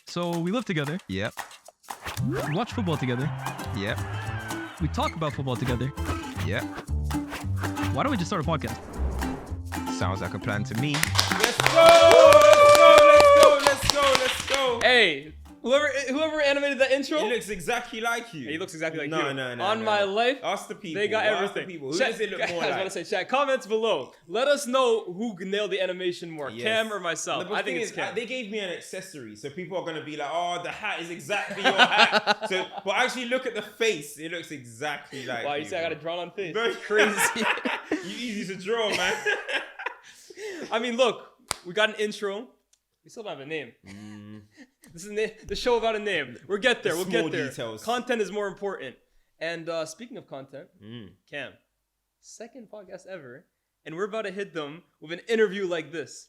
So we live together. Yep. We watch football together. Yep. We talk about football together. Yep. Why don't we just start a podcast? Sounds like a plan to me. Let's go! Let's go! Hey, whoever animated that intro, He looks exactly like you. he looks exactly like No. you. On my life, Ask the people. they got Ask everything. the people. Who Chat- does it look more I was like? about to say, chat, comments below. Let us know who nailed the animation more, Yes. Cam or myself. The I think thing it's is, Cam. They gave me an accessory, so people are gonna be like, "Oh, the hat is exactly your hat." But actually, look at the face; it looks exactly like. Wow, you say I got a drawn-on face. Very Crazy. You easy to draw, man. I mean, look, we got an intro. We still don't have a name. This is the show about a name. We'll get there. The We'll get small there. details. Content is more important. And speaking of content, Cam, second podcast ever, and we're about to hit them with an interview like this.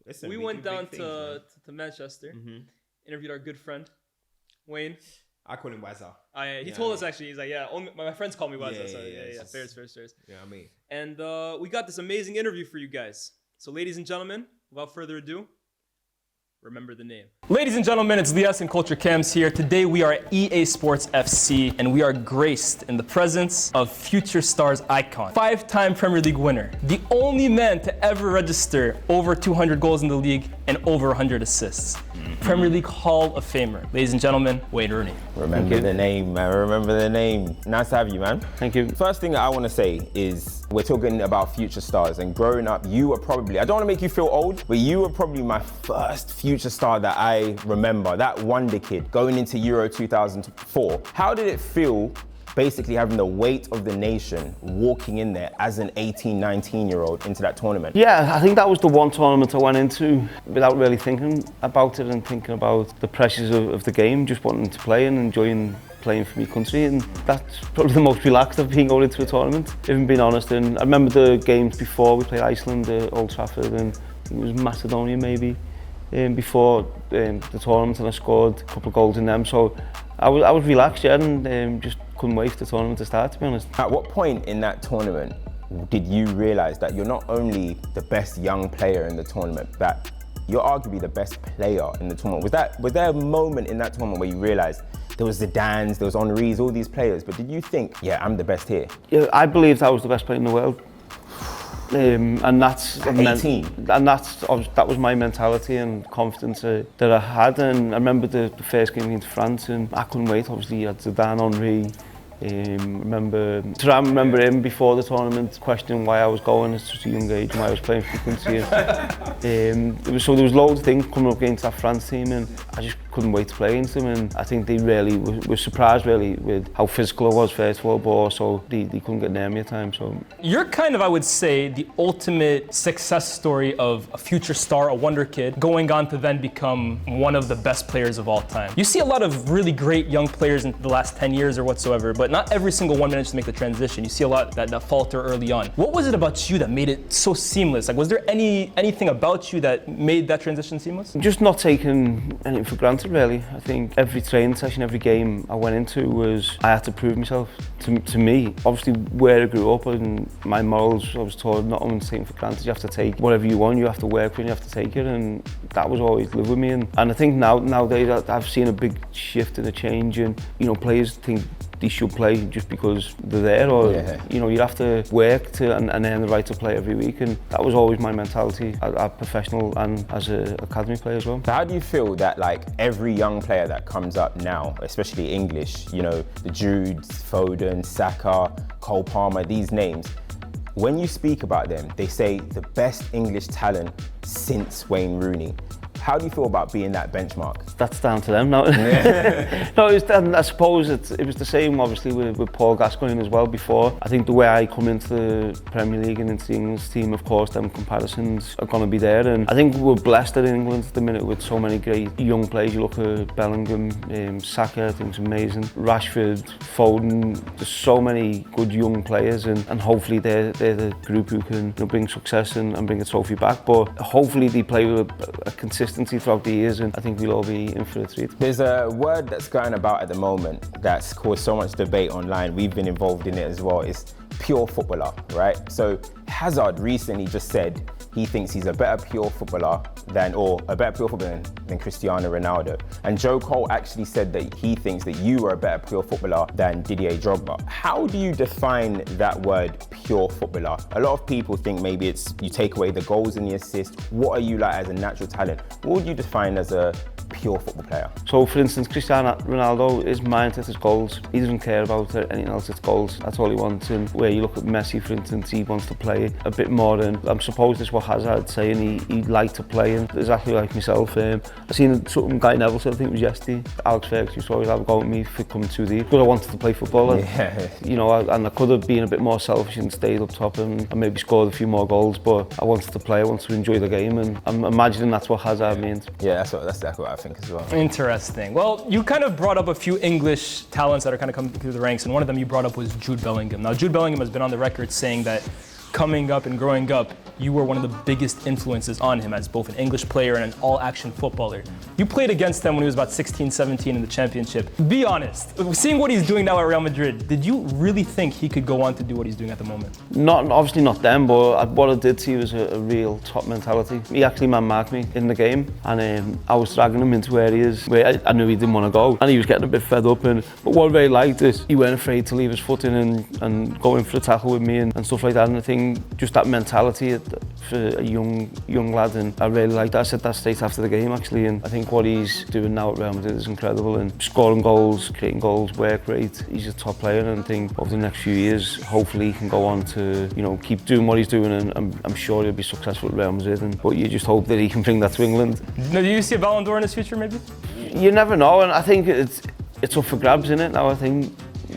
Listen, We do went big down things, man. to Manchester, interviewed our good friend Wayne. I call him Wazza. He told us actually, he's like, yeah, only, my friends call me Wazza. Yeah, So yeah, it's just- fairs. You know what I mean? And we got this amazing interview for you guys. So, ladies and gentlemen, without further ado, remember the name. Ladies and gentlemen, it's Lyés and CultureCams here. Today we are at EA Sports FC, and we are graced in the presence of future stars icon, 5-time Premier League winner, the only man to ever register over 200 goals in the league and over 100 assists. Premier League Hall of Famer. Ladies and gentlemen, Wayne Rooney. Remember the name, man. Remember the name. Nice to have you, man. Thank you. First thing that I want to say is we're talking about future stars, and growing up, you were probably, I don't want to make you feel old, but you were probably my first future star that I remember, that wonder kid going into Euro 2004. How did it feel basically having the weight of the nation walking in there as an 18, 19-year-old into that tournament? Yeah, I think that was the one tournament I went into without really thinking about it and thinking about the pressures of the game, just wanting to play and enjoying playing for my country, and that's probably the most relaxed I've been going into a tournament, if I'm being honest. And I remember the games before. We played Iceland at Old Trafford, and I think it was Macedonia maybe, before the tournament, and I scored a couple of goals in them. So I was relaxed, yeah, and just couldn't wait for the tournament to start, to be honest. At what point in that tournament did you realise that you're not only the best young player in the tournament, but you're arguably the best player in the tournament? Was there a moment in that tournament where you realised there was Zidane's, there was Henry's, all these players, but did you think, yeah, I'm the best here? Yeah, I believed I was the best player in the world. And that's 18. And that was my mentality and confidence that I had. And I remember the first game against France, and I couldn't wait. Obviously, you had Zidane, Henry. Remember him before the tournament questioning why I was going at such a young age and why I was playing for the country. There was loads of things coming up against that France team, and I just couldn't wait to play against them. And I think they really were surprised really with how physical I was first of all, but also they couldn't get near me at times. So You're kind of, I would say, the ultimate success story of a future star, a wonder kid, going on to then become one of the best players of all time. You see a lot of really great young players in the last 10 years or whatsoever, but not every single one managed to make the transition. You see a lot that falter early on. What was it about you that made it so seamless? Like, was there anything about you that made that transition seamless? just not taking anything for granted really. I think every training session, every game I went into was I had to prove myself to me. Obviously where I grew up and my morals, I was taught not only to take for granted, you have to take whatever you want, you have to work for it, you have to take it, and that was always live with me. And I think nowadays I've seen a big shift and a change, and players think they should play just because they're there, or you have to work to and earn the right to play every week, and that was always my mentality as professional and as an academy player as well. So how do you feel that like every young player that comes up now, especially English, the Judes, Foden, Saka, Cole Palmer, these names, when you speak about them, they say the best English talent since Wayne Rooney. How do you feel about being that benchmark? That's down to them now. No, I suppose it was the same obviously with Paul Gascoigne as well before. I think the way I come into the Premier League and into the English team, of course, them comparisons are going to be there. And I think we're blessed in England at the minute with so many great young players. You look at Bellingham, Saka, I think is amazing. Rashford, Foden, there's so many good young players, and hopefully they're the group who can bring success and bring a trophy back. But hopefully they play with a consistency throughout the years, and I think we'll all be in for a treat. There's a word that's going about at the moment that's caused so much debate online. We've been involved in it as well. It's pure footballer, right? So Hazard recently just said he thinks he's a better pure footballer than Cristiano Ronaldo. And Joe Cole actually said that he thinks that you are a better pure footballer than Didier Drogba. How do you define that word pure footballer? A lot of people think maybe it's you take away the goals and the assists. What are you like as a natural talent? What would you define as a pure football player? So for instance, Cristiano Ronaldo, his mindset is goals. He doesn't care about anything else, it's goals. That's all he wants. And where you look at Messi, for instance, he wants to play a bit more, and I suppose that's what Hazard saying, he'd like to play, and exactly like myself. I seen something Guy Neville said, I think it was yesterday, Alex Ferguson used to always have a go at me for coming too deep, but I wanted to play football, and, you know, and I could have been a bit more selfish and stayed up top and maybe scored a few more goals, but I wanted to play, I wanted to enjoy the game, and I'm imagining that's what Hazard means. Yeah, that's exactly what I think as well. Interesting. Well, you kind of brought up a few English talents that are kind of coming through the ranks, and one of them you brought up was Jude Bellingham. Now, Jude Bellingham has been on the record saying that coming up and growing up, you were one of the biggest influences on him as both an English player and an all-action footballer. You played against him when he was about 16, 17 in the championship. Be honest, seeing what he's doing now at Real Madrid, did you really think he could go on to do what he's doing at the moment? Obviously not them, but what I did see was a real top mentality. He actually man-marked me in the game, and I was dragging him into areas where I knew he didn't want to go, and he was getting a bit fed up. But what I really liked is he weren't afraid to leave his foot in and go in for a tackle with me and stuff like that. And I think just that mentality for a young lad, and I really liked that. I said that straight after the game actually, and I think what he's doing now at Real Madrid is incredible, and scoring goals, creating goals, work rate. He's a top player, and I think over the next few years hopefully he can go on to, you know, keep doing what he's doing, and I'm sure he'll be successful at Real Madrid, but you just hope that he can bring that to England. Now, do you see a Ballon d'Or in his future maybe? You never know, and I think it's up for grabs, isn't it, now? I think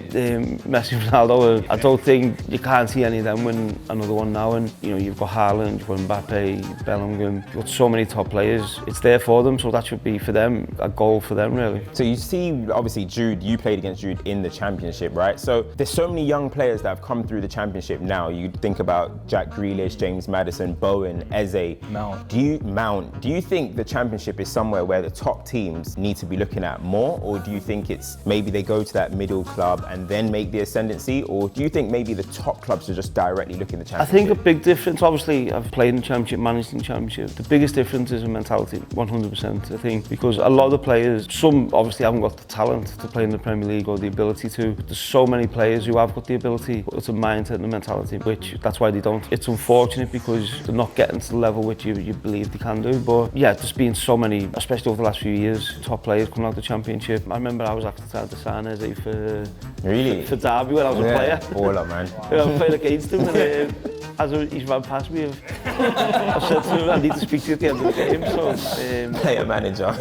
Messi, Ronaldo, I don't think you can't see any of them win another one now, and you know, you've got Haaland, you've got Mbappe, Bellingham, you've got so many top players. It's there for them, so that should be for them a goal for them really. So you see, obviously Jude, you played against Jude in the championship, right? So there's so many young players that have come through the championship now. You think about Jack Grealish, James Maddison, Bowen, Eze, Mount. Do you think the championship is somewhere where the top teams need to be looking at more, or do you think it's maybe they go to that middle club and then make the ascendancy, or do you think maybe the top clubs are just directly looking at the championship? I think a big difference, obviously I've played in the championship, managed in the championship. The biggest difference is in mentality, 100% I think, because a lot of the players, some obviously haven't got the talent to play in the Premier League or the ability to. There's so many players who have got the ability, but it's a mindset and a mentality, which that's why they don't. It's unfortunate because they're not getting to the level which you believe they can do, but yeah, there's been so many, especially over the last few years, top players coming out of the championship. I remember I was actually trying to sign Eze for Derby when I was a player. All up, man. I was playing against him, and as he's ran past me, I've said to him, I need to speak to you at the end of the game. So, player manager.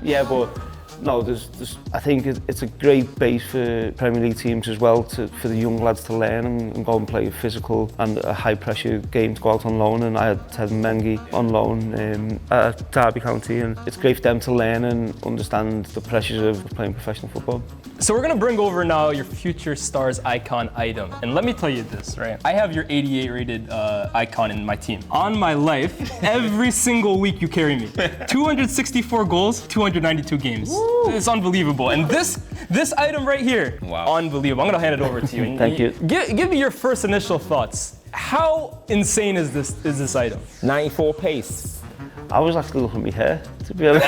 Yeah, but no, I think it's a great base for Premier League teams as well, for the young lads to learn and go and play a physical and a high pressure game to go out on loan. And I had Ted Mengi on loan at Derby County, and it's great for them to learn and understand the pressures of playing professional football. So we're gonna bring over now your future stars icon item. And let me tell you this, right? I have your 88 rated icon in my team. On my life, every single week you carry me. 264 goals, 292 games. Woo! It's unbelievable. And this item right here, wow, unbelievable. I'm gonna hand it over to you. Thank you. Give me your first initial thoughts. How insane is this item? 94 pace. I was actually looking at my hair, to be honest.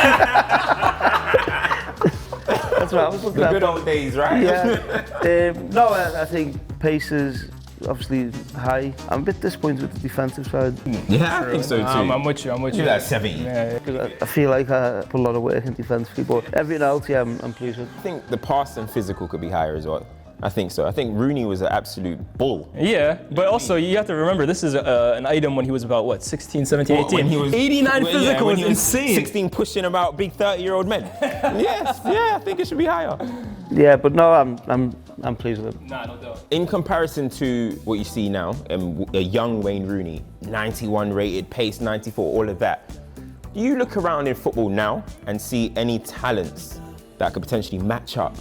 That's what I was looking at. The good old days, right? Yeah. No, I think pace is obviously high. I'm a bit disappointed with the defensive side. Yeah, I think so too. I'm with you. You're at 70. Yeah, because I feel like I put a lot of work in defensively, but everything else, yeah, I'm pleased with. I think the pass and physical could be higher as well. I think so. I think Rooney was an absolute bull. Yeah, but also you have to remember this is an item when he was about what, 16, 17, 18. When he was 89 physical was insane. 16 pushing about big 30-year-old men. Yes, yeah, I think it should be higher. Yeah, but no, I'm pleased with it. Nah, no doubt. In comparison to what you see now, a young Wayne Rooney, 91 rated, pace 94, all of that. Do you look around in football now and see any talents that could potentially match up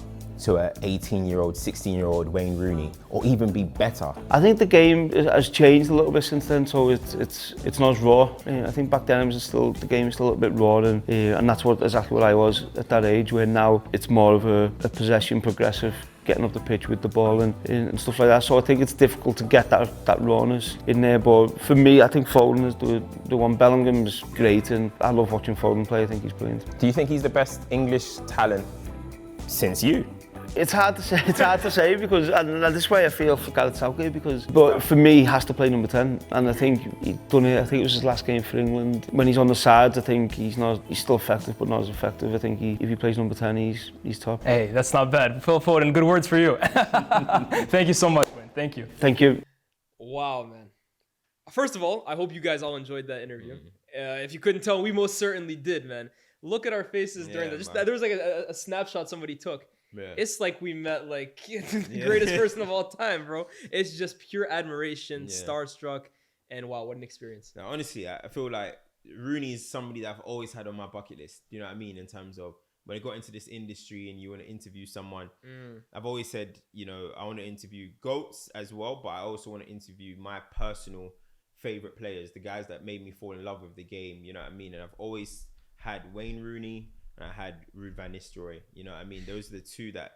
to a 18-year-old, 16-year-old Wayne Rooney, or even be better? I think the game has changed a little bit since then, so it's not as raw. I think back then the game was still a little bit raw, and that's exactly what I was at that age, where now it's more of a possession, progressive, getting up the pitch with the ball and stuff like that. So I think it's difficult to get that rawness in there. But for me, I think Foden is the one. Bellingham is great, and I love watching Foden play. I think he's brilliant. Do you think he's the best English talent since you? It's hard to say. It's hard to say because and this way I feel for Gareth Southgate but for me he has to play number 10, and I think he's done it. I think it was his last game for England. When he's on the sides, I think he's still effective, but not as effective. I think if he plays number 10, he's top. Hey, that's not bad. Phil Foden, good words for you. Thank you so much, Wayne. Thank you. Thank you. Wow, man. First of all, I hope you guys all enjoyed that interview. If you couldn't tell, we most certainly did, man. Look at our faces during that. There was like a snapshot somebody took. Yeah. It's like we met like the greatest person of all time, bro. It's just pure admiration, starstruck, and wow, what an experience. Now, honestly, I feel like Rooney is somebody that I've always had on my bucket list. You know what I mean? In terms of when I got into this industry and you want to interview someone, I've always said, you know, I want to interview GOATs as well, but I also want to interview my personal favorite players, the guys that made me fall in love with the game. You know what I mean? And I've always had Wayne Rooney. I had Ruud van Nistelrooy, you know what I mean? Those are the two that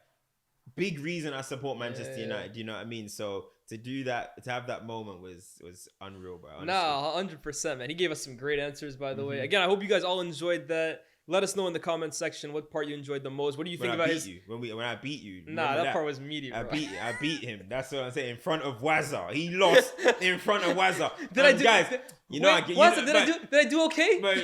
big reason I support Manchester United, you know what I mean? So to do that, to have that moment was unreal, bro. Honestly. Nah, 100%, man. He gave us some great answers, by the way. Again, I hope you guys all enjoyed that. Let us know in the comment section what part you enjoyed the most. What do you think about his... When I beat you. Nah, that part was meaty, bro. I beat him. That's what I'm saying. In front of Wazza. He lost in front of Wazza. Did I do... Guys, did I do okay? But,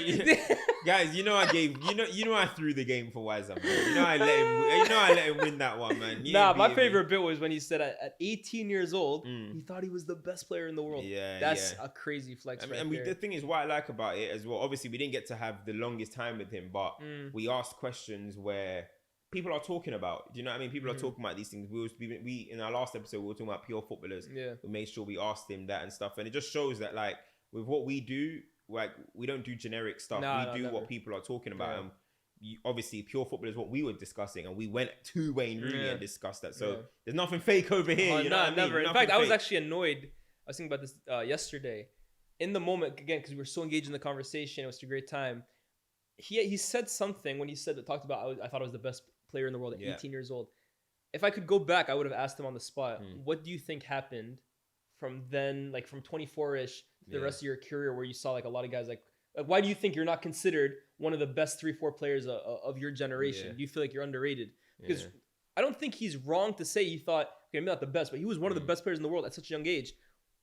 guys, I threw the game for Wazza, man. You know I let him win that one, man. My favorite bit was when he said at 18 years old, he thought he was the best player in the world. Yeah, that's a crazy flex. The thing is, what I like about it as well, obviously we didn't get to have the longest time with him, but we asked questions where people are talking about. Do you know what I mean? People are talking about these things. We in our last episode we were talking about pure footballers. Yeah. We made sure we asked him that and stuff, and it just shows that like with what we do, like we don't do generic stuff. We do what people are talking about. And obviously, pure football is what we were discussing, and we went to Wayne Rooney and discussed that. So there's nothing fake over here. You know what I mean? Never. In Nothing fact, I was fake. actually annoyed. I was thinking about this yesterday. In the moment, again, because we were so engaged in the conversation, it was a great time. He said something when he talked about I thought I was the best player in the world at 18 years old. If I could go back, I would have asked him on the spot, what do you think happened from then, like from 24-ish to the rest of your career, where you saw like a lot of guys like why do you think you're not considered one of the best 3-4 players of your generation? Do you feel like you're underrated? Because I don't think he's wrong to say he thought, okay, maybe not the best, but he was one of the best players in the world at such a young age.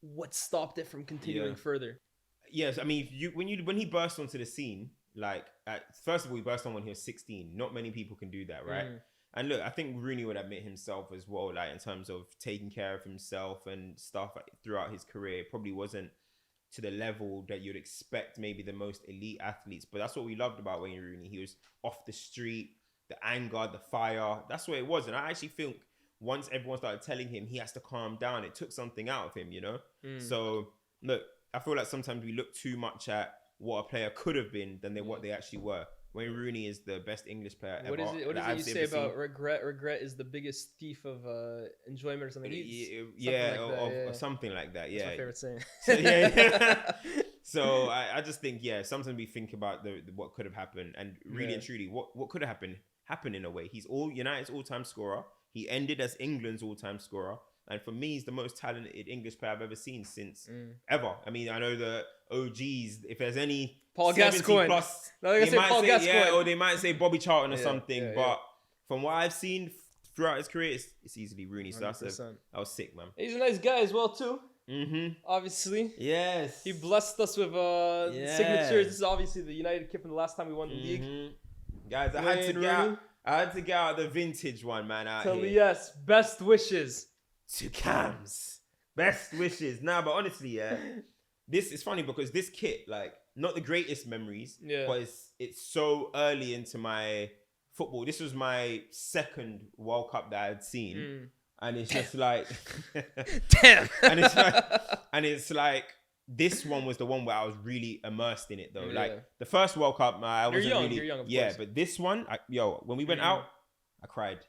What stopped it from continuing further? Yes, I mean, when he burst onto the scene, like first of all, he burst on when he was 16. Not many people can do that, right? And look, I think Rooney would admit himself as well, like in terms of taking care of himself and stuff throughout his career. It probably wasn't to the level that you'd expect maybe the most elite athletes. But that's what we loved about Wayne Rooney. He was off the street, the anger, the fire. That's what it was. And I actually think once everyone started telling him he has to calm down, it took something out of him, you know? So, look, I feel like sometimes we look too much at what a player could have been than what they actually were. Wayne Rooney is the best English player ever. What is it you say about regret? Regret is the biggest thief of enjoyment or something. Or something like that. That's my favorite saying. So I just think, sometimes we think about what could have happened, and really and truly, what could have happened in a way. He's United's all-time scorer. He ended as England's all-time scorer. And for me, he's the most talented English player I've ever seen since ever. I mean, I know the OGs, if there's any Paul Gascoigne. Plus, no, they might say Gascoigne. or they might say Bobby Charlton or something. But from what I've seen throughout his career, it's easily Rooney. So that was sick, man. He's a nice guy as well, too. Obviously. Yes. He blessed us with signatures. This is obviously the United kit from the last time we won the league. Guys, I had to get out the vintage one, man. Lyés, best wishes. To Cams. Best wishes. Nah, but honestly, this is funny because this kit, like, not the greatest memories, but it's so early into my football. This was my second World Cup that I had seen. And it's just like... Damn! and it's like, this one was the one where I was really immersed in it, though. Like, the first World Cup, I wasn't really... You're young, of course. course. But this one, when we went out, I cried.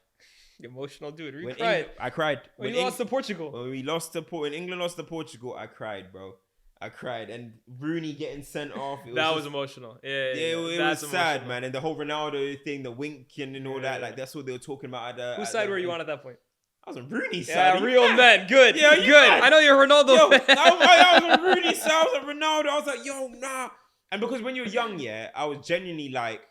Emotional dude. We When cried. I cried. When you lost to Portugal. When we lost to when England lost to Portugal, I cried, bro. I cried. And Rooney getting sent off. That was emotional. Yeah, It that's was sad, emotional. man. And the whole Ronaldo thing, the winking and all that, like that's what they were talking about. At the, Whose side were you on at that point? I was on Rooney's side. Yeah, Are you real mad? men. Good. Yeah, you good. mad? I know you're a Ronaldo Yo, fan. I was on Rooney's side. I was on Ronaldo. I was like, yo, nah. And because when you're young, yeah, I was genuinely like,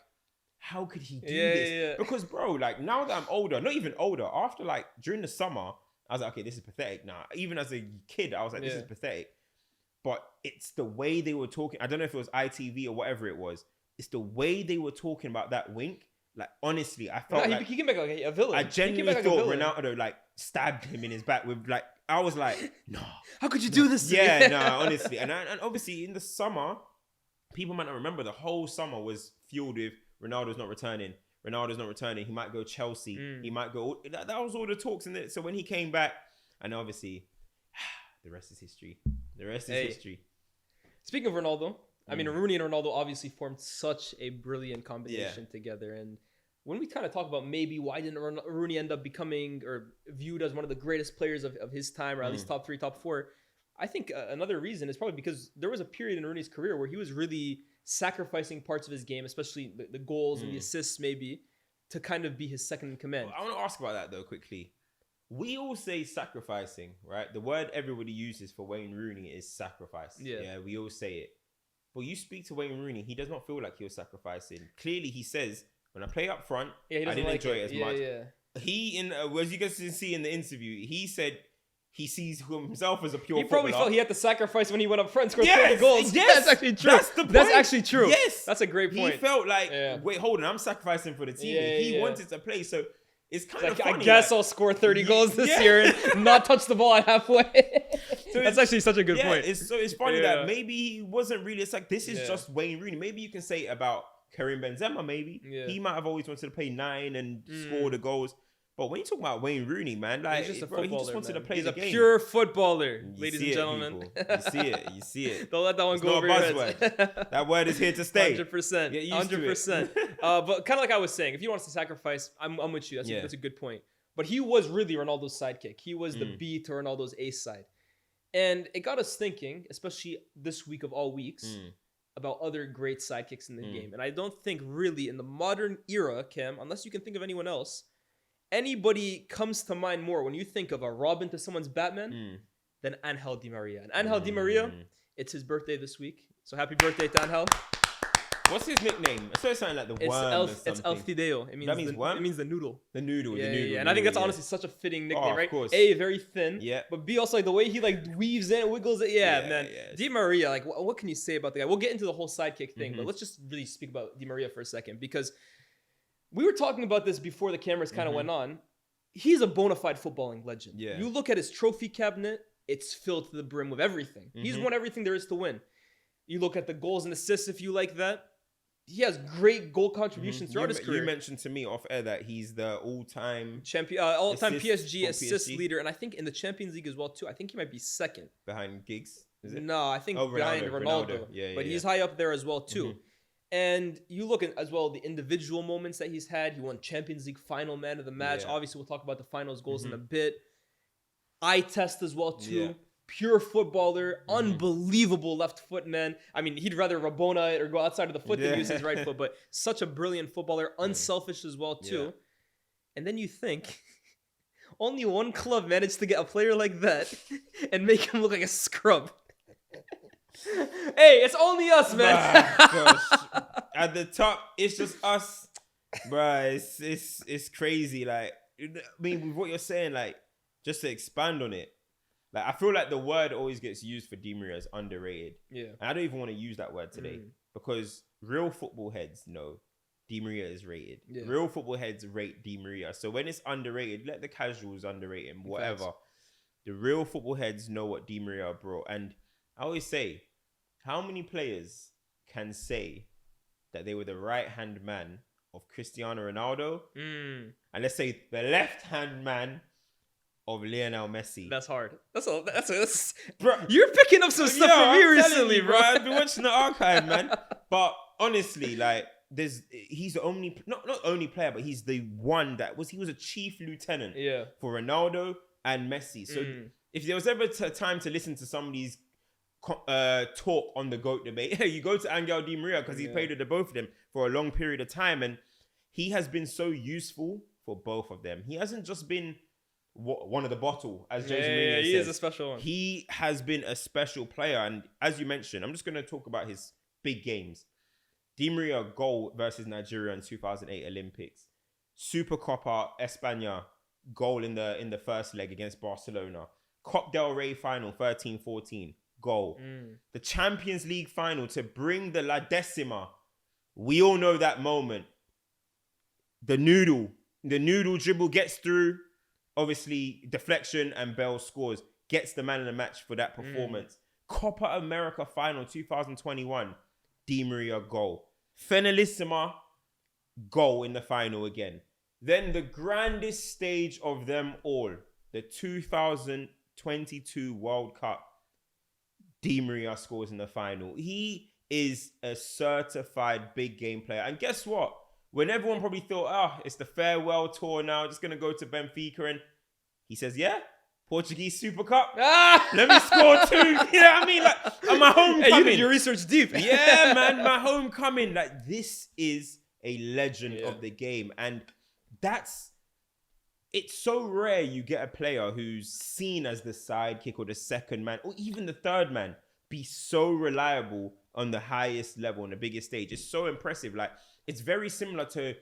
how could he do this? Yeah. Because, bro, like now that I'm older, not even older, after like during the summer, I was like, okay, this is pathetic. Now, even as a kid, I was like, this is pathetic. But it's the way they were talking. I don't know if it was ITV or whatever it was. It's the way they were talking about that wink. Like, honestly, I felt like he came back like a villain. I He came genuinely back like a thought villain. Ronaldo like stabbed him in his back with like, I was like, no. How could you do this to me? Yeah, no, honestly. And obviously in the summer, people might not remember the whole summer was fueled with Ronaldo's not returning. Ronaldo's not returning. He might go Chelsea. He might go. That was all the talks in it. So when he came back, and obviously, the rest is history. The rest is history. Speaking of Ronaldo, I mean, Rooney and Ronaldo obviously formed such a brilliant combination together. And when we kind of talk about maybe why didn't Rooney end up becoming or viewed as one of the greatest players of his time, or at least top 3, top 4, I think another reason is probably because there was a period in Rooney's career where he was really sacrificing parts of his game, especially the goals and the assists maybe, to kind of be his second in command. I want to ask about that though quickly. We all say sacrificing, right? The word everybody uses for Wayne Rooney is sacrifice. Yeah, we all say it. But you speak to Wayne Rooney, he does not feel like he was sacrificing. Clearly, he says, when I play up front, I didn't enjoy it as much. He, as you guys can see in the interview, he said he sees himself as a pure He probably footballer. felt he had to sacrifice when he went up front and scored Yes, 30 goals. yes, That's actually true. that's the point. That's actually true. Yes. That's a great point. He felt like, Yeah. wait, hold on, I'm sacrificing for the team. He wanted to play, so it's kind of Like, funny. I guess like, I'll score 30 goals this year and not touch the ball at halfway. That's actually such a good point. It's funny that maybe he wasn't really. It's like this is just Wayne Rooney. Maybe you can say about Karim Benzema. Maybe he might have always wanted to play 9 and score the goals. But when you talk about Wayne Rooney, man, like He's just a bro, he footballer, just wanted man. to play He's the a game. pure footballer, You ladies see and it, gentlemen. people. You see it. Don't let that one It's go not over a your heads. buzzword. That word is here to stay. 100%. Get used to it. 100%. But kind of like I was saying, if he wants to sacrifice, I'm with you. That's a good point. But he was really Ronaldo's sidekick. He was the B to Ronaldo's A side. And it got us thinking, especially this week of all weeks, about other great sidekicks in the game. And I don't think really in the modern era, Cam, unless you can think of anyone else, anybody comes to mind more when you think of a Robin to someone's Batman than Angel Di Maria. And Angel Di Maria, it's his birthday this week. So happy birthday to Angel. What's his nickname? I saw it something like the worm or something. It's El Fideo. It means That means worm? It means the noodle. The noodle. Yeah. And I think that's honestly such a fitting nickname, of right? course. A, very thin. Yeah. But B, also like the way he like weaves in, wiggles it. Yeah, man. yeah. Di Maria, like what can you say about the guy? We'll get into the whole sidekick thing, but let's just really speak about Di Maria for a second, because we were talking about this before the cameras kind of went on. He's a bona fide footballing legend. Yeah. You look at his trophy cabinet, it's filled to the brim with everything. He's won everything there is to win. You look at the goals and assists, if you like that. He has great goal contributions throughout his career. You mentioned to me off air that he's the all-time all-time assists PSG for assist PSG. leader, and I think in the Champions League as well too. I think he might be second. behind Giggs. Is it? No, I think behind Ronaldo. Yeah, but he's high up there as well too. And you look at as well the individual moments that he's had. He won Champions League final man of the match. Yeah. Obviously, we'll talk about the finals goals in a bit. Eye test as well too. Yeah. Pure footballer, unbelievable left foot, man. I mean, he'd rather Rabona it or go outside of the foot than use his right foot, but such a brilliant footballer, unselfish as well too. Yeah. And then you think, only one club managed to get a player like that and make him look like a scrub. Hey, it's only us, man. Gosh. At the top, it's just us, bruh. It's crazy. Like, I mean, with what you're saying, like, just to expand on it, like, I feel like the word always gets used for Di Maria as underrated. Yeah. And I don't even want to use that word today because real football heads know Di Maria is rated. Yeah. Real football heads rate Di Maria. So when it's underrated, let the casuals underrate him, whatever. Facts. The real football heads know what Di Maria brought. And I always say, how many players can say that they were the right-hand man of Cristiano Ronaldo? And let's say the left-hand man of Lionel Messi. That's hard. That's Bro, you're picking up some stuff from me I'm telling recently, you, bro. I've been watching the archive, man. But honestly, like, he's the only not only player, but he's the one he was a chief lieutenant Yeah. for Ronaldo and Messi. So if there was ever time to listen to somebody's talk on the GOAT debate, you go to Angel Di Maria, because he played with the both of them for a long period of time, and he has been so useful for both of them. He hasn't just been one of the bottle, as Jose Mourinho says. He is a special one. He has been a special player, and as you mentioned, I'm just going to talk about his big games. Di Maria goal versus Nigeria in 2008 Olympics. Supercopa España goal in the first leg against Barcelona. Cop del Rey final 13-14 goal. The Champions League final to bring the La Decima. We all know that moment. The noodle dribble gets through. Obviously, deflection, and Bell scores. Gets the man of the match for that performance. Copa America final 2021. Di Maria goal. Finalissima goal in the final again. Then the grandest stage of them all, the 2022 World Cup. Di Maria scores in the final. He is a certified big game player. And guess what? When everyone probably thought, it's the farewell tour now, just going to go to Benfica, and he says, Portuguese Super Cup. Let me score 2. You know what I mean? Like, my homecoming. Hey, you did your research deep. Yeah, man, my homecoming. Like, this is a legend of the game. And it's so rare you get a player who's seen as the sidekick or the second man or even the third man be so reliable on the highest level, on the biggest stage. It's so impressive. Like, it's very similar to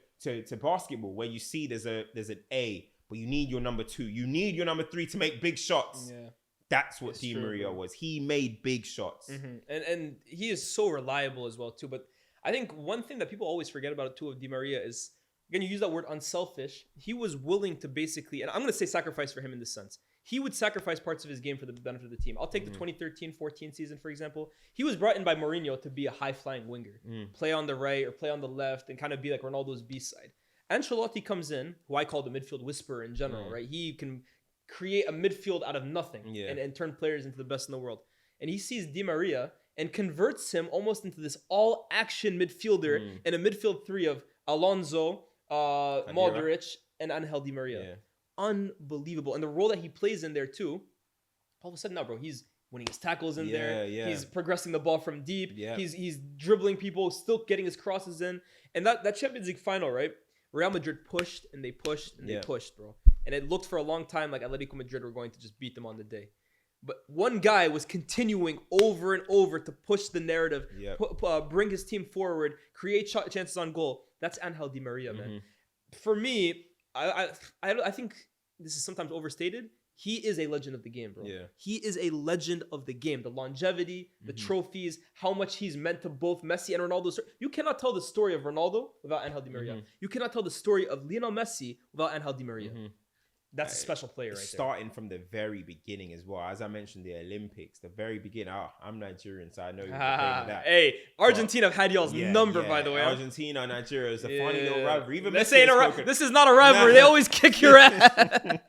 basketball, where you see there's an A, but you need your number 2. You need your number 3 to make big shots. Yeah. That's what Di Maria was. He made big shots. And he is so reliable as well, too. But I think one thing that people always forget about, too, of Di Maria is, again, you use that word unselfish. He was willing to basically, and I'm going to say sacrifice for him in this sense. He would sacrifice parts of his game for the benefit of the team. I'll take the 2013-14 season, for example. He was brought in by Mourinho to be a high-flying winger. Play on the right or play on the left and kind of be like Ronaldo's B-side. Ancelotti comes in, who I call the midfield whisperer in general, right? He can create a midfield out of nothing and turn players into the best in the world. And he sees Di Maria and converts him almost into this all-action midfielder in a midfield 3 of Alonso, Modric, and Angel Di Maria. Yeah. Unbelievable. And the role that he plays in there too, all of a sudden now, bro, he's winning his tackles in there. Yeah. He's progressing the ball from deep. Yeah. He's dribbling people, still getting his crosses in. And that Champions League final, right? Real Madrid pushed and they pushed and they pushed, bro. And it looked for a long time like Atletico Madrid were going to just beat them on the day. But one guy was continuing over and over to push the narrative, bring his team forward, create chances on goal. That's Angel Di Maria, man. For me, I think this is sometimes overstated. He is a legend of the game, bro. Yeah. He is a legend of the game. The longevity, the trophies, how much he's meant to both Messi and Ronaldo. You cannot tell the story of Ronaldo without Angel Di Maria. You cannot tell the story of Lionel Messi without Angel Di Maria. That's a special player right there. Starting from the very beginning as well. As I mentioned, the Olympics, the very beginning. I'm Nigerian, so I know you're playing that. Hey, Argentina have had y'all's number, by the way. Argentina, Nigeria is a funny little rivalry. Even this is not a rivalry. They always kick your ass.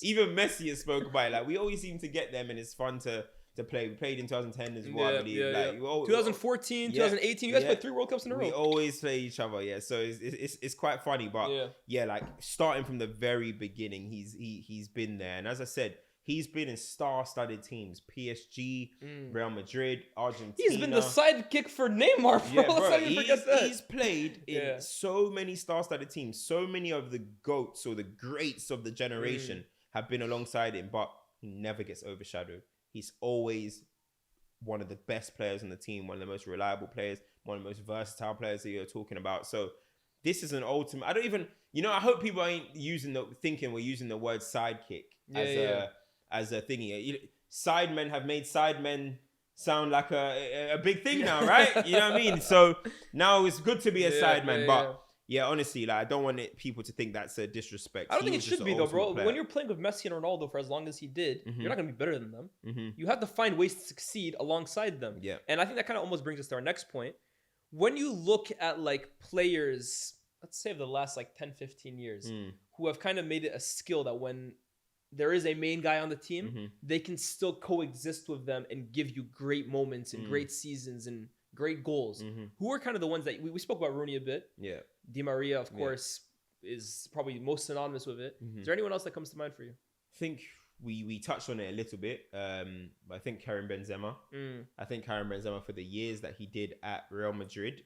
Even Messi has spoken about it. Like, we always seem to get them, and it's fun to play. We played in 2010 as well, I believe. 2014, 2018. You guys played 3 World Cups in a row. We always play each other, so it's quite funny. But like starting from the very beginning, he's been there, and as I said, he's been in star-studded teams: PSG, Real Madrid, Argentina. He's been the sidekick for Neymar, bro. Let's not even forget that. He's played in so many star-studded teams. So many of the GOATs or the greats of the generation have been alongside him, but he never gets overshadowed. He's always one of the best players on the team, one of the most reliable players, one of the most versatile players that you're talking about. So this is an ultimate. I don't even, I hope people ain't thinking we're using the word sidekick as a thingy. Sidemen have made sidemen sound like a big thing now, right? You know what I mean? So now it's good to be a sideman, but honestly, like, I don't want people to think that's a disrespect. I don't think it should be though, bro. When you're playing with Messi and Ronaldo for as long as he did, you're not going to be better than them. You have to find ways to succeed alongside them. Yeah. And I think that kind of almost brings us to our next point. When you look at like players, let's say of the last like 10, 15 years, who have kind of made it a skill that when there is a main guy on the team, they can still coexist with them and give you great moments and great seasons and great goals. Who are kind of the ones that we spoke about Rooney a bit. Yeah. Di Maria, of course, is probably most synonymous with it. Is there anyone else that comes to mind for you? I think we touched on it a little bit, but I think Karim Benzema. I think Karim Benzema, for the years that he did at Real Madrid,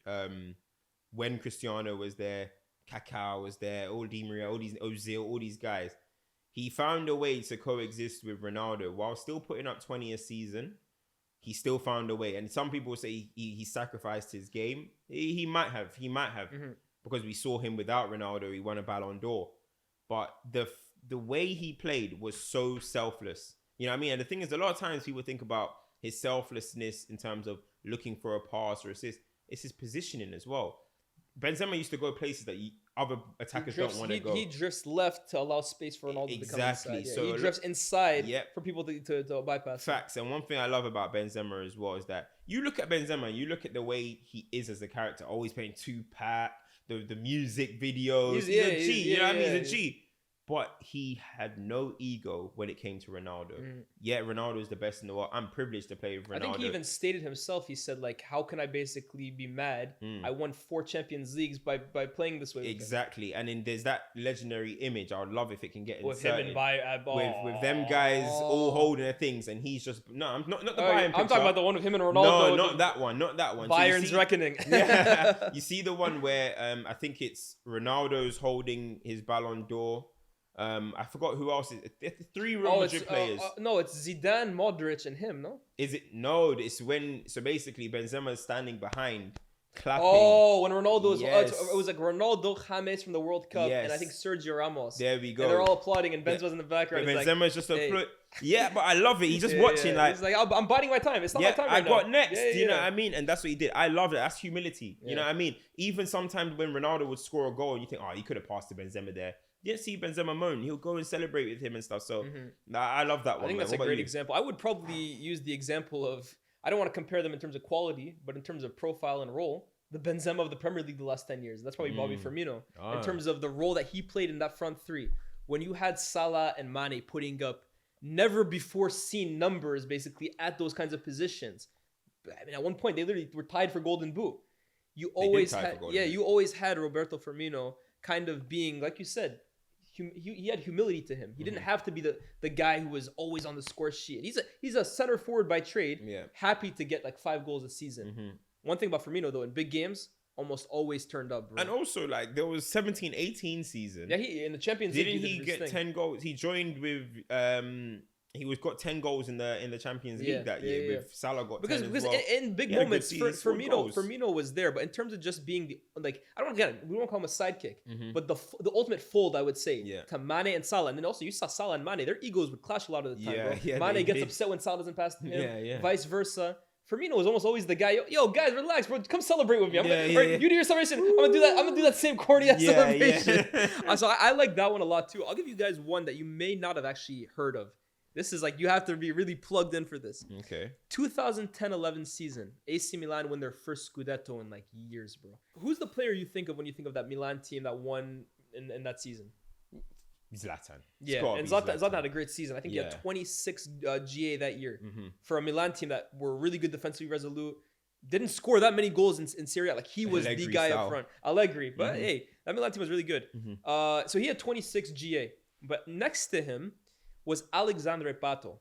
when Cristiano was there, Kaká was there, all Di Maria, all these Ozil, all these guys, he found a way to coexist with Ronaldo while still putting up 20 a season. He still found a way, and some people say he sacrificed his game. He might have, because we saw him without Ronaldo. He won a Ballon d'Or, but the way he played was so selfless. You know what I mean? And the thing is, a lot of times people think about his selflessness in terms of looking for a pass or assist. It's his positioning as well. Benzema used to go places that other attackers don't want to go. He drifts left to allow space for Ronaldo to come inside. Yeah, So he drifts inside for people to bypass. Facts. And one thing I love about Benzema as well is that you look at Benzema, you look at the way he is as a character, always playing Tupac, the music videos. He's a G. You know what I mean? He's a G. But he had no ego when it came to Ronaldo. Yeah, Ronaldo is the best in the world. I'm privileged to play with Ronaldo. I think he even stated himself. He said, like, how can I basically be mad? I won 4 Champions Leagues by playing this way. Exactly. And then there's that legendary image. I would love if it can get with inserted. him and with them guys all holding their things, and he's just not the Bayern picture. I'm talking about the one with him and Ronaldo. No, not that one. Bayern's reckoning. Yeah. You see the one where I think it's Ronaldo's holding his Ballon d'Or. I forgot who else is. 3 Real Madrid players. No, it's Zidane, Modric, and him. No, is it? No, it's when. So basically, Benzema is standing behind, clapping. Oh, when Ronaldo was. It was like Ronaldo, James from the World Cup, and I think Sergio Ramos. There we go. And they're all applauding, and Benzema's in the background. Benzema's just yeah, but I love it. He's just watching like. He's like, I'm biding my time. It's not my time right now. I got next. You know what I mean? And that's what he did. I love it. That's humility. You know what I mean? Even sometimes when Ronaldo would score a goal, you think, oh, he could have passed to Benzema there. You didn't see Benzema moan. He'll go and celebrate with him and stuff. So I love that one. I think that's a great example. I would probably use the example of, I don't want to compare them in terms of quality, but in terms of profile and role, the Benzema of the Premier League the last 10 years. That's probably Bobby Firmino. In terms of the role that he played in that front three. When you had Salah and Mane putting up never before seen numbers basically at those kinds of positions. I mean, at one point, they literally were tied for Golden Boot. You always had Roberto Firmino kind of being, like you said, he had humility to him. He didn't have to be the guy who was always on the score sheet. He's a center forward by trade, happy to get like 5 goals a season. One thing about Firmino, though, in big games, almost always turned up, bro. And also, like, there was 17-18 season. Yeah, in the Champions League. Didn't he get 10 goals? He joined with... got 10 goals in the Champions League that year. With Salah got 10 as well. In big moments, Firmino was there. But in terms of just being we don't call him a sidekick, but the ultimate fold, I would say, to Mane and Salah. And then also you saw Salah and Mane, their egos would clash a lot of the time, bro. Mane gets upset when Salah doesn't pass to him, vice versa. Firmino was almost always the guy. Yo, guys, relax, bro. Come celebrate with me. You do your celebration. I'm gonna do that. I'm gonna do that same corny ass celebration. So I like that one a lot too. I'll give you guys one that you may not have actually heard of. This is like, you have to be really plugged in for this. Okay. 2010-11 season. AC Milan win their first Scudetto in like years, bro. Who's the player you think of when you think of that Milan team that won in that season? Zlatan. Yeah, and Zlatan had a great season. I think he had 26 GA that year for a Milan team that were really good defensively resolute. Didn't score that many goals in Serie A. Like, he was the guy up front. Allegri. But hey, that Milan team was really good. So he had 26 GA. But next to him was Alexandre Pato.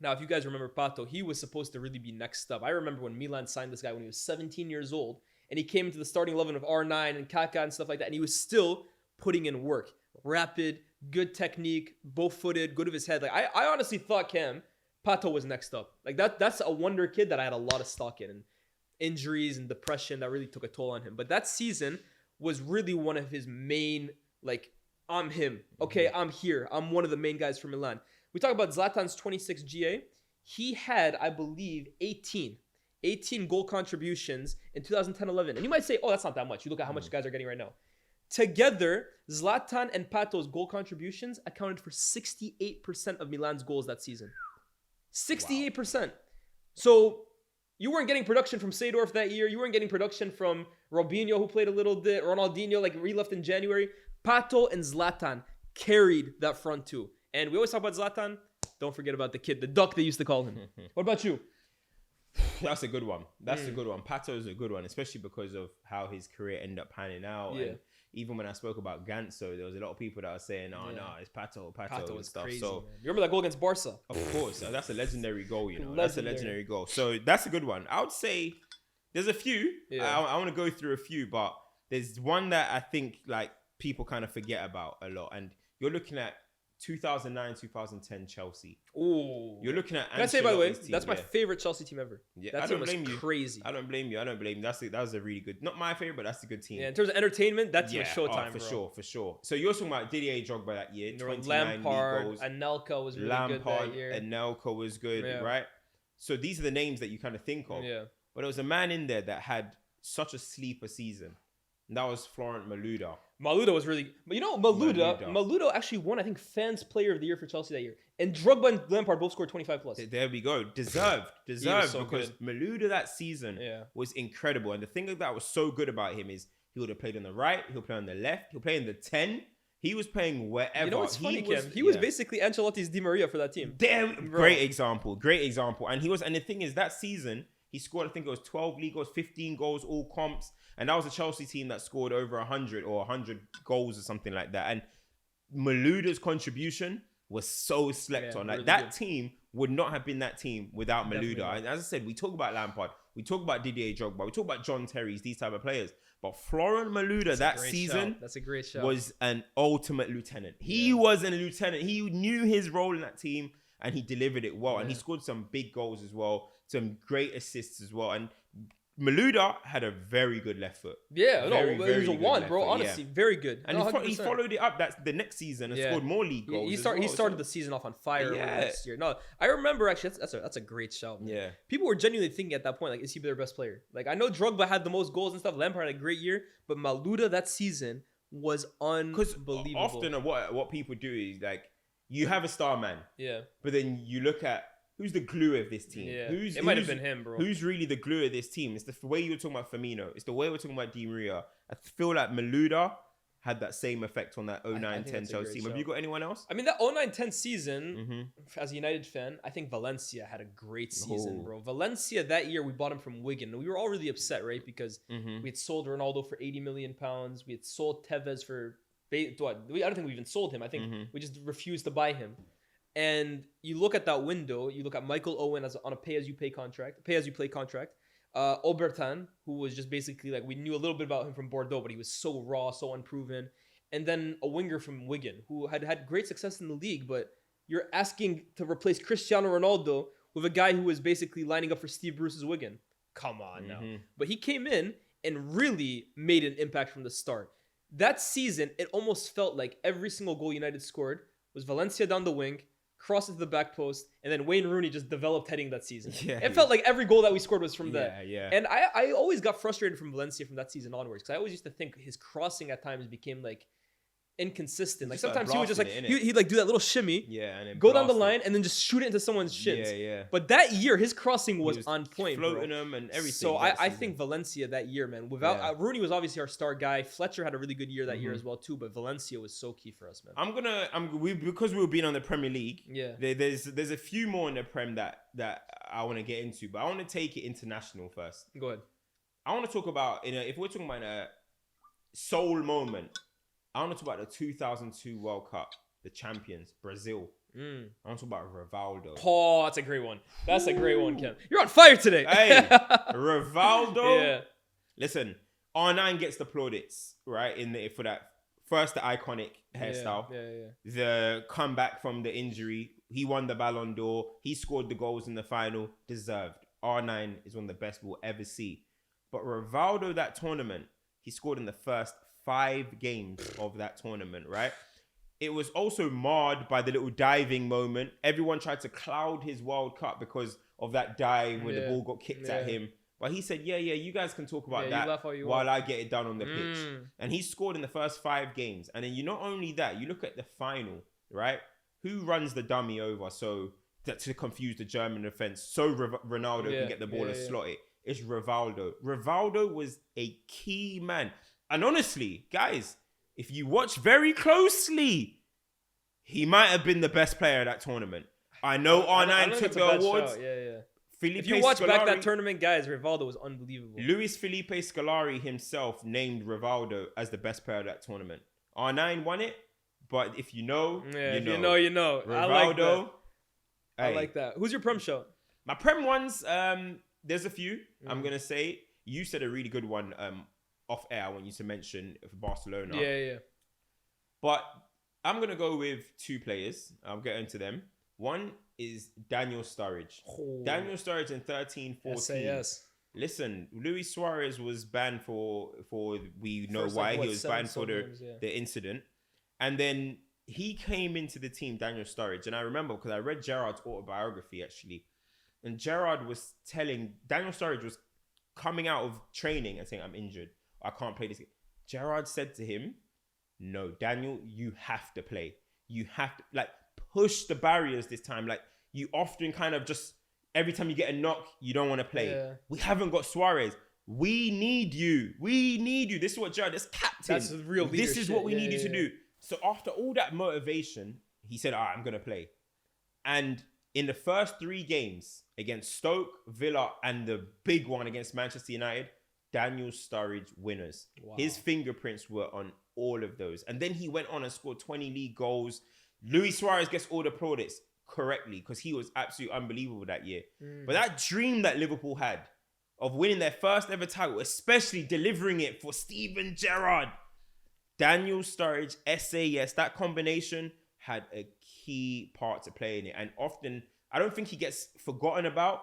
Now, if you guys remember Pato, he was supposed to really be next up. I remember when Milan signed this guy when he was 17 years old, and he came into the starting 11 of R9 and Kaká and stuff like that, and he was still putting in work. Rapid, good technique, bow-footed, good of his head. Like, I honestly thought Pato was next up. Like, that's a wonder kid that I had a lot of stock in. And injuries and depression that really took a toll on him. But that season was really one of his main, like, I'm him. Okay, I'm here. I'm one of the main guys for Milan. We talk about Zlatan's 26 GA. He had, I believe, 18 goal contributions in 2010-11. And you might say, oh, that's not that much. You look at how much guys are getting right now. Together, Zlatan and Pato's goal contributions accounted for 68% of Milan's goals that season. 68%. Wow. So you weren't getting production from Seedorf that year. You weren't getting production from Robinho, who played a little bit. Ronaldinho, like, re-left in January. Pato and Zlatan carried that front two. And we always talk about Zlatan. Don't forget about the kid, the duck they used to call him. What about you? That's a good one. That's a good one. Pato is a good one, especially because of how his career ended up panning out. Yeah. And even when I spoke about Ganso, there was a lot of people that were saying, "Oh no, it's Pato Pato and is stuff." crazy, So man. You remember that goal against Barca? of course, that's a legendary goal. That's a Legendary. legendary goal. So that's a good one. I would say there's a few. Yeah. I want to go through a few, but there's one that I think like people kind of forget about a lot, and you're looking at 2009, 2010 Chelsea. Ooh. You're looking at. Can I say, by the way, Ancelotti's team, that's my yeah. favorite Chelsea team ever. Yeah, That I team don't was blame you. crazy. I don't blame you. That was a really good. Not my favorite, but that's a good team. Yeah, in terms of entertainment, that team was showtime, for sure. So you're talking about Didier Drogba that year, There were 29 league Lampard, goals. Anelka was really good Lampard, that year. Anelka was good, Yeah. right? So these are the names that you kind of think of. Yeah. But there was a man in there that had such a sleeper season. And that was Florent Malouda. Malouda was really, but you know, Malouda actually won, I think, Fans Player of the Year for Chelsea that year. And Drogba and Lampard both scored 25 plus. There we go. Deserved so because Malouda that season was incredible. And the thing that was so good about him is he would have played on the right, he'll play on the left, he'll play in the 10. He was playing wherever. You know what's funny, Cam? He was basically Ancelotti's Di Maria for that team. Damn, great example. And and the thing is, that season, he scored, I think it was 12 league goals, 15 goals, all comps. And that was a Chelsea team that scored over 100 or 100 goals or something like that. And Malouda's contribution was so slept on. Like really that good. team would not have been that team without Definitely Malouda. not. And as I said, we talk about Lampard, we talk about Didier Drogba, we talk about John Terry's, these type of players. But Florent Malouda that season That's a great shout. was an ultimate lieutenant. He was a lieutenant. He knew his role in that team and he delivered it well. And he scored some big goals as well, some great assists as well. And Malouda had a very good left foot. Yeah, Very, he was very a good one, left bro. foot, Honestly, very good. And he followed it up the next season and scored more league goals. He as started well, the season off on fire Yeah. last year. No, I remember actually. That's a great shout. Man. Yeah. People were genuinely thinking at that point, like, is he their best player? Like, I know Drogba had the most goals and stuff. Lampard had a great year, but Malouda that season was Because unbelievable. often what people do is like you have a star man, yeah, but then you look at who's the glue of this team. Yeah. Who's, It might have who's- been him, bro. Who's really the glue of this team? It's the way you were talking about Firmino. It's the way we're talking about Di Maria. I feel like Malouda had that same effect on that 09-10 that's a Chelsea great team. Have shout. you got anyone else? I mean, that 09-10 season, Mm-hmm. as a United fan, I think Valencia had a great season, Oh. bro. Valencia that year, we bought him from Wigan. We were all really upset, right? Because Mm-hmm. we had sold Ronaldo for £80 million. We had sold Tevez for I don't think we even sold him. I think Mm-hmm. we just refused to buy him. And you look at that window. You look at Michael Owen on a pay-as-you-play contract. Obertan, who was just basically like, we knew a little bit about him from Bordeaux, but he was so raw, so unproven. And then a winger from Wigan who had great success in the league, but you're asking to replace Cristiano Ronaldo with a guy who was basically lining up for Steve Bruce's Wigan. Come on now. But he came in and really made an impact from the start. That season, it almost felt like every single goal United scored was Valencia down the wing, crossed into the back post, and then Wayne Rooney just developed heading that season. Yeah, It felt like every goal that we scored was from that. Yeah. And I always got frustrated from Valencia from that season onwards because I always used to think his crossing at times became like inconsistent. Like Just like sometimes he would just like blasting it, innit? he'd like do that little shimmy, Yeah, and then go down the blast it. line, and then just shoot it into someone's shins. Yeah. But that year, his crossing He was on point, floating bro. them and everything. So that I season. think Valencia that year, man. Without Rooney was obviously our star guy. Fletcher had a really good year that year as well too. But Valencia was so key for us, man. because we've been on the Premier League. Yeah. There's a few more in the Prem that I want to get into, but I want to take it international first. Go ahead. I want to talk about if we're talking about a soul moment. I want to talk about the 2002 World Cup, the champions, Brazil. I want to talk about Rivaldo. Oh, that's a great one. That's a great one, Ken. You're on fire today. Hey, Rivaldo. Yeah. Listen, R9 gets the plaudits, right? For that first, the iconic hairstyle. Yeah. The comeback from the injury. He won the Ballon d'Or. He scored the goals in the final. Deserved. R9 is one of the best we'll ever see. But Rivaldo, that tournament, he scored in the first 5 games of that tournament, right? It was also marred by the little diving moment. Everyone tried to cloud his World Cup because of that dive when the ball got kicked at him. But he said, yeah, you guys can talk about you that laugh all you while want. I get it done on the pitch. And he scored in the first 5 games. And then not only that, you look at the final, right? Who runs the dummy over to confuse the German defense so Ronaldo can get the ball and slot it? It's Rivaldo. Rivaldo was a key man. And honestly, guys, if you watch very closely, he might have been the best player of that tournament. I know R9 took the awards. Yeah. Felipe If you watch back that Scolari- tournament, guys, Rivaldo was unbelievable. Luis Felipe Scolari himself named Rivaldo as the best player of that tournament. R9 won it, but if you know, Yeah, you if know. you know, you know. I like that. Rivaldo. I hey, like that. Who's your Prem show? My Prem ones, there's a few. I'm Mm. going to say. You said a really good one off air. I want you to mention for Barcelona. Yeah. But I'm going to go with two players. I'll get into them. One is Daniel Sturridge. Oh. Daniel Sturridge in 13-14. SAS. Listen, Luis Suarez was banned for we know First, why. like, what, He was 7 banned for games, yeah. the incident. And then he came into the team, Daniel Sturridge. And I remember because I read Gerrard's autobiography actually. And Gerrard was telling, Daniel Sturridge was coming out of training and saying, I'm injured. I can't play this game. Gerrard said to him, no, Daniel, you have to play. You have to, like, push the barriers this time. Like, you often kind of just, every time you get a knock, you don't want to play. Yeah. We haven't got Suarez. We need you. We need you. This is what Gerrard, this captain. That's real This is what we leadership. need you to Yeah. do. So after all that motivation, he said, all right, I'm going to play. And in the first 3 games against Stoke, Villa, and the big one against Manchester United, Daniel Sturridge winners. Wow. His fingerprints were on all of those. And then he went on and scored 20 league goals. Luis Suarez gets all the plaudits correctly because he was absolutely unbelievable that year. But that dream that Liverpool had of winning their first ever title, especially delivering it for Steven Gerrard, Daniel Sturridge, SAS, that combination had a key part to play in it. And often, I don't think he gets forgotten about,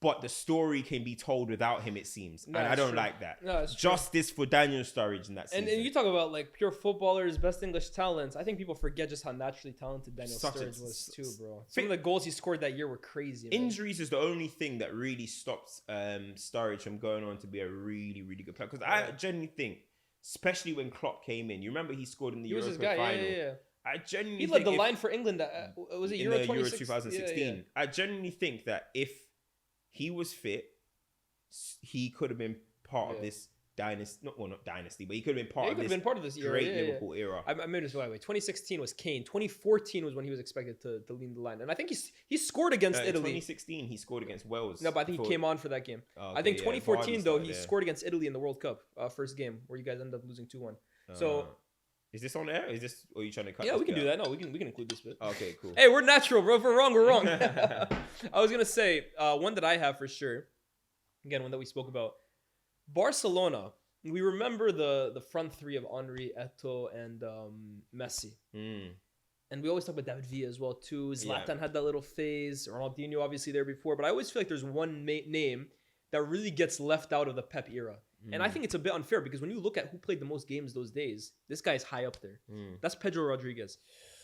but the story can be told without him, it seems. No, and I it's don't true. like that. No, it's true. Justice for Daniel Sturridge in that season. And you talk about like pure footballers, best English talents. I think people forget just how naturally talented Daniel Such a- Sturridge was too, bro. Some of the goals he scored that year were crazy. Man. Injuries is the only thing that really stops Sturridge from going on to be a really, really good player. Because I genuinely think, especially when Klopp came in, you remember he scored in the He was Europa this guy, final. yeah. I genuinely He led think the if- line for England. Was it in Euro the Euro 2016? 2016. Yeah. I genuinely think that if he was fit, he could have been part of this dynasty. Not dynasty, but he could have been part He of could have this been part of this era. great yeah, Liverpool era. I made this right way. 2016 was Kane. 2014 was when he was expected to lead the line, and I think he scored against In Italy. 2016, he scored against Wales. No, but I think he before- came on for that game. Oh, I think okay, 2014 Vardy though started he there. scored against Italy in the World Cup first game where you guys ended up losing 2-1. So is this on air? Is this? Or are you trying to cut? yeah, this we can bit do out? that. No, we can include this bit. Okay, cool. Hey, we're natural, bro. If we're wrong, we're wrong. I was gonna say one that I have for sure. Again, one that we spoke about. Barcelona. We remember the front three of Henry, Eto'o, and Messi. And we always talk about David Villa as well too. Zlatan had that little phase. Ronaldinho obviously there before. But I always feel like there's one name that really gets left out of the Pep era. And I think it's a bit unfair because when you look at who played the most games those days, this guy is high up there. That's Pedro Rodriguez.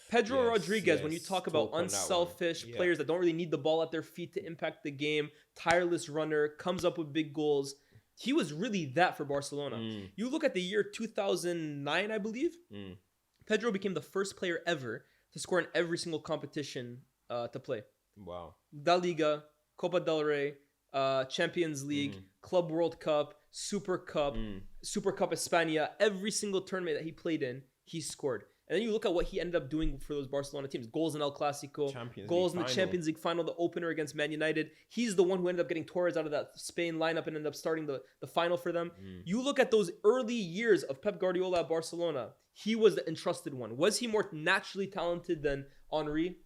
Pedro Rodriguez, when you talk about Talk on that one. unselfish Yeah. players that don't really need the ball at their feet to impact the game, tireless runner, comes up with big goals. He was really that for Barcelona. You look at the year 2009, I believe. Pedro became the first player ever to score in every single competition to play. Wow. La Liga, Copa del Rey, Champions League, Club World Cup, Super Cup, Super Cup España. Every single tournament that he played in, he scored. And then you look at what he ended up doing for those Barcelona teams. Goals in El Clasico, Champions goals League in the final. Champions League final, the opener against Man United. He's the one who ended up getting Torres out of that Spain lineup and ended up starting the final for them. You look at those early years of Pep Guardiola at Barcelona, he was the entrusted one. Was he more naturally talented than Henry?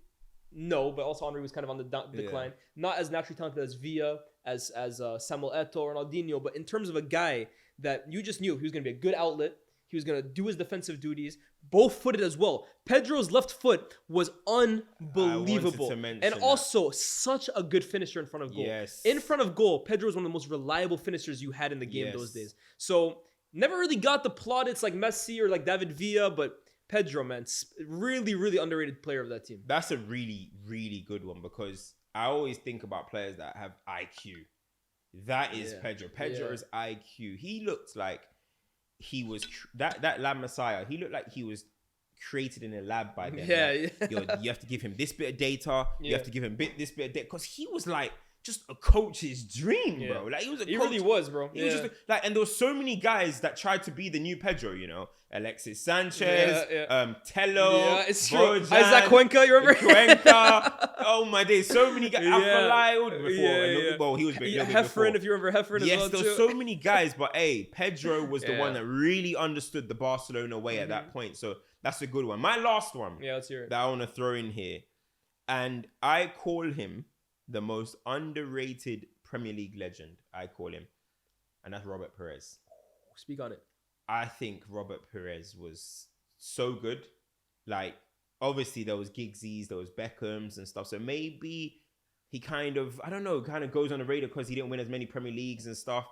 No, but also Henry was kind of on the decline. Not as naturally talented as Villa, as Samuel Eto'o or Ronaldinho, but in terms of a guy that you just knew he was going to be a good outlet, he was going to do his defensive duties, both-footed as well. Pedro's left foot was unbelievable. mention And that. also such a good finisher in front of goal. Yes. In front of goal, Pedro was one of the most reliable finishers you had in the game those days. So never really got the plaudits like Messi or like David Villa, but Pedro, man, really, really underrated player of that team. That's a really, really good one because I always think about players that have IQ. That is Pedro. Pedro's IQ. He looked like he was that Lab Messiah. He looked like he was created in a lab by them. Yeah, Like, you have to give him this bit of data. You have to give him this bit of data because he was like just a coach's dream, Yeah. bro. Like he was a He coach. really was, bro. He was just like, and there were so many guys that tried to be the new Pedro, you know, Alexis Sanchez, Tello, Yeah, it's true. Bojan, Isaac Cuenca, you remember? Cuenca. Oh my days, so many guys. Yeah. Afalai before. Yeah. Well, he was Yeah, before. Heffron, if you remember Heffron as Yes, well, there too. were so many guys, but hey, Pedro was the Yeah. one that really understood the Barcelona way at that point. So that's a good one. My last one Yeah, let's hear it. that I want to throw in here, and I call him the most underrated Premier League legend. I call him, and that's Robert Perez. Speak on it. I think Robert Perez was so good. Like, obviously there was Giggsies, there was Beckhams and stuff. So maybe he kind of goes on the radar because he didn't win as many Premier Leagues and stuff.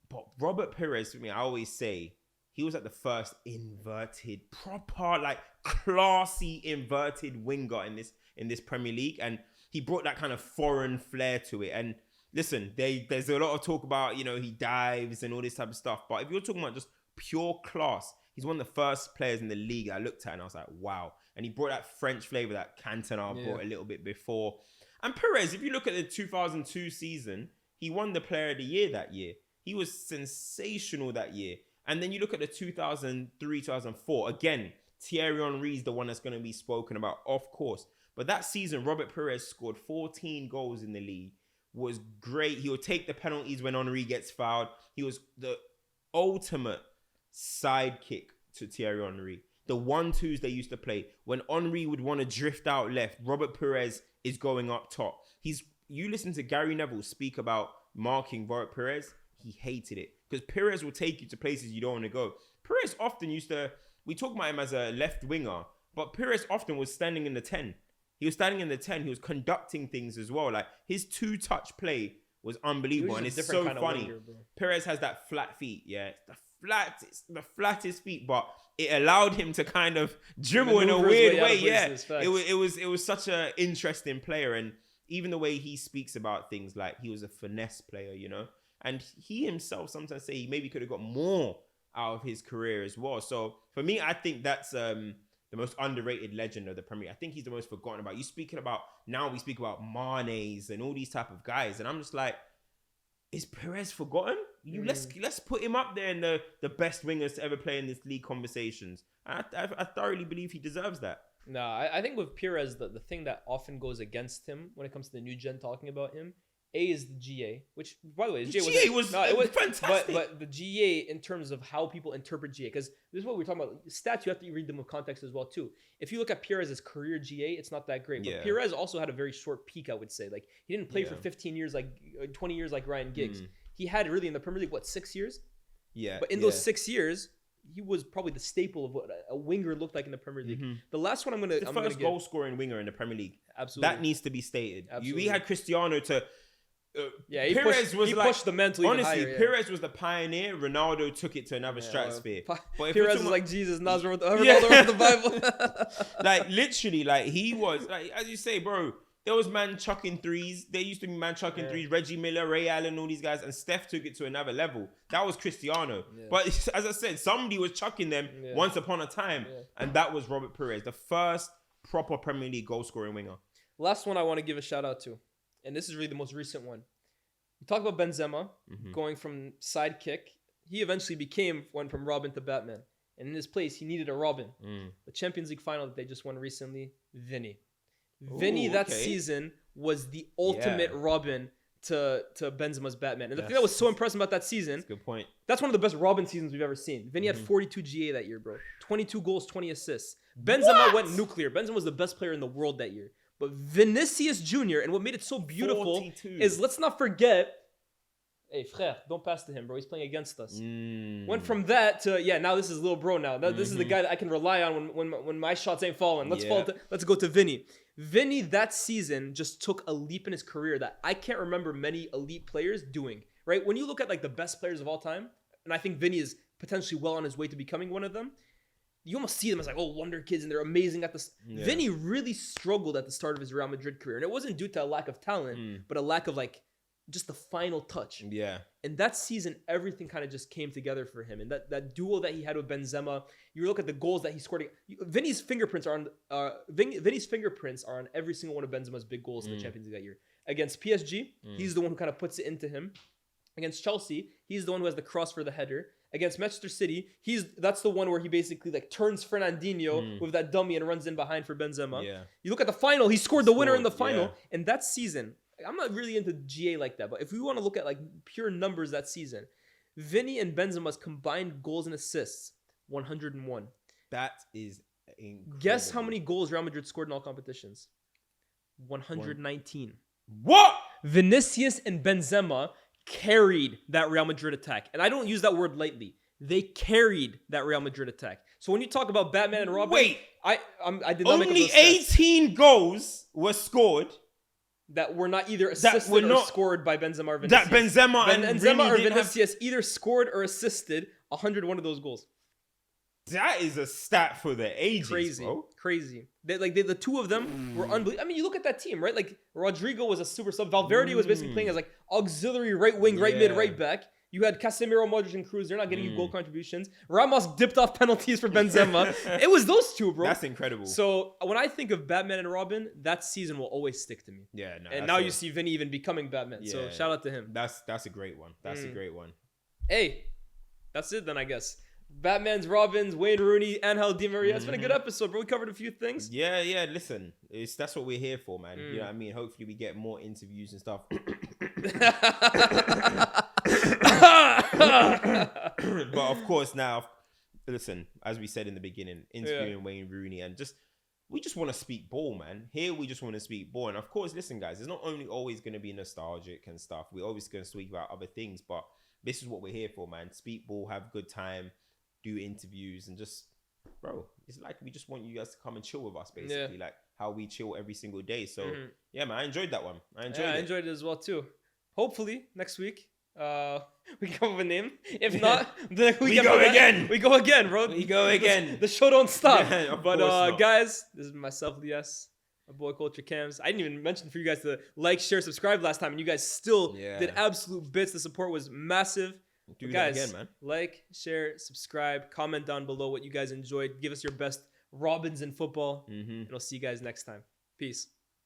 But Robert Perez, for me, I always say, he was like the first inverted, proper, like classy inverted winger in this Premier League. And he brought that kind of foreign flair to it. And listen, there's a lot of talk about, you know, he dives and all this type of stuff. But if you're talking about just pure class, he's one of the first players in the league I looked at and I was like, wow. And he brought that French flavor that Cantona brought a little bit before. And Perez, if you look at the 2002 season, he won the Player of the Year that year. He was sensational that year. And then you look at the 2003, 2004, again, Thierry Henry's the one that's going to be spoken about, of course. But that season, Robert Perez scored 14 goals in the league, was great. He would take the penalties when Henry gets fouled. He was the ultimate sidekick to Thierry Henry. The 1-2s they used to play. When Henry would want to drift out left, Robert Perez is going up top. You listen to Gary Neville speak about marking Robert Perez, he hated it. Because Perez will take you to places you don't want to go. Perez often we talk about him as a left winger, but Perez often was standing in the 10. He was standing in the 10. He was conducting things as well. Like his 2-touch play was unbelievable. And it's so funny. Winger, Perez has that flat feet. Yeah. The flattest feet, but it allowed him to kind of dribble in a weird way. Yeah. It was such an interesting player. And even the way he speaks about things, like he was a finesse player, you know? And he himself sometimes say he maybe could have got more out of his career as well. So for me, I think that's the most underrated legend of the Premier League. I think he's the most forgotten about. Now we speak about Mane's and all these type of guys. And I'm just like, is Perez forgotten? Let's put him up there in the best wingers to ever play in this league conversations. I thoroughly believe he deserves that. No, I think with Perez, the thing that often goes against him when it comes to the new gen talking about him, is the GA, which, by the way, the GA was fantastic. But the GA, in terms of how people interpret GA, because this is what we're talking about. Stats, you have to read them with context as well, too. If you look at Perez's career GA, it's not that great. But Perez also had a very short peak, I would say. Like, he didn't play for 15 years, like 20 years like Ryan Giggs. He had really in the Premier League, 6 years? Yeah. But in those 6 years, he was probably the staple of what a winger looked like in the Premier League. The last one the first goal scoring winger in the Premier League. Absolutely. That needs to be stated. Absolutely. We had Cristiano to... he pushed the mental even honestly, higher, Perez was the pioneer. Ronaldo took it to another stratosphere. But Perez is like Jesus, Ronaldo wrote the Bible. Like literally, like he was like, as you say, bro. There was man chucking threes. There used to be man chucking threes. Reggie Miller, Ray Allen, all these guys, and Steph took it to another level. That was Cristiano. But as I said, somebody was chucking them once upon a time, and that was Robert Perez, the first proper Premier League goal scoring winger. Last one I want to give a shout out to. And this is really the most recent one. We talk about Benzema going from sidekick. He eventually went from Robin to Batman. And in his place, he needed a Robin. The Champions League final that they just won recently, Vinny. Vinny that season was the ultimate Robin to Benzema's Batman. And the thing that was so impressive about that season, that's a good point. That's one of the best Robin seasons we've ever seen. Vinny had 42 GA that year, bro. 22 goals, 20 assists. Benzema went nuclear. Benzema was the best player in the world that year. But Vinicius Jr., and what made it so beautiful 42. is, let's not forget, hey, frère, don't pass to him, bro. He's playing against us. Went from that to, now this is little bro now. This is the guy that I can rely on when my shots ain't falling. Let's go to Vinny. Vinny that season just took a leap in his career that I can't remember many elite players doing, right? When you look at like the best players of all time, and I think Vinny is potentially well on his way to becoming one of them, you almost see them as like, wonder kids, and they're amazing at this. Vinny really struggled at the start of his Real Madrid career, and it wasn't due to a lack of talent, but a lack of like just the final touch. Yeah. And that season, everything kind of just came together for him. And that duo that he had with Benzema, you look at the goals that he scored. Vinny's fingerprints are on every single one of Benzema's big goals in the Champions League that year. Against PSG, he's the one who kind of puts it into him. Against Chelsea, he's the one who has the cross for the header. Against Manchester City, that's the one where he basically like turns Fernandinho with that dummy and runs in behind for Benzema. Yeah. You look at the final, he scored the winner in the final. And that season, I'm not really into GA like that, but if we want to look at like pure numbers that season, Vinny and Benzema's combined goals and assists, 101. That is incredible. Guess how many goals Real Madrid scored in all competitions? 119. What? Vinicius and Benzema carried that Real Madrid attack. And I don't use that word lightly. They carried that Real Madrid attack. So when you talk about Batman and Robin, Wait, I did not make only those stats 18 goals were scored. that were not either assisted or scored by Benzema or Vinicius. That Benzema and Benzema or Rooney didn't have- Vinicius either scored or assisted 101 of those goals. That is a stat for the ages, Crazy, bro. crazy. The two of them were unbelievable. I mean, you look at that team, right? Like Rodrigo was a super sub. Valverde was basically playing as like auxiliary right wing, right mid, right back. You had Casemiro, Modric, and Cruz. They're not getting you goal contributions. Ramos dipped off penalties for Benzema. It was those two, bro. That's incredible. So when I think of Batman and Robin, that season will always stick to me. Yeah, no. And now you see Vinny even becoming Batman. So Yeah. shout out to him. That's a great one. That's a great one. Hey, that's it then, I guess. Batman's, Robins, Wayne Rooney, Angel Di Maria. It's been a good episode, bro. We covered a few things. Yeah. Listen, that's what we're here for, man. You know what I mean? Hopefully, we get more interviews and stuff. But of course, now, listen. As we said in the beginning, interviewing Wayne Rooney and we just want to speak ball, man. Here, we just want to speak ball, and of course, listen, guys. It's not only always going to be nostalgic and stuff. We're always going to speak about other things, but this is what we're here for, man. Speak ball, have a good time. Do interviews and just, bro, it's like we just want you guys to come and chill with us, basically, like how we chill every single day. So yeah, man, I enjoyed that one. I enjoyed it as well too. Hopefully next week we come up with a name. If not, then we go again. We go again, bro. We go again. The show don't stop. Yeah, but not. guys, this is myself, Lyés, my boy CultureCams. I didn't even mention for you guys to like, share, subscribe last time, and you guys still did absolute bits. The support was massive. Do guys, that again, man. Like, share, subscribe, comment down below what you guys enjoyed. Give us your best Robins in football. And I'll see you guys next time. Peace.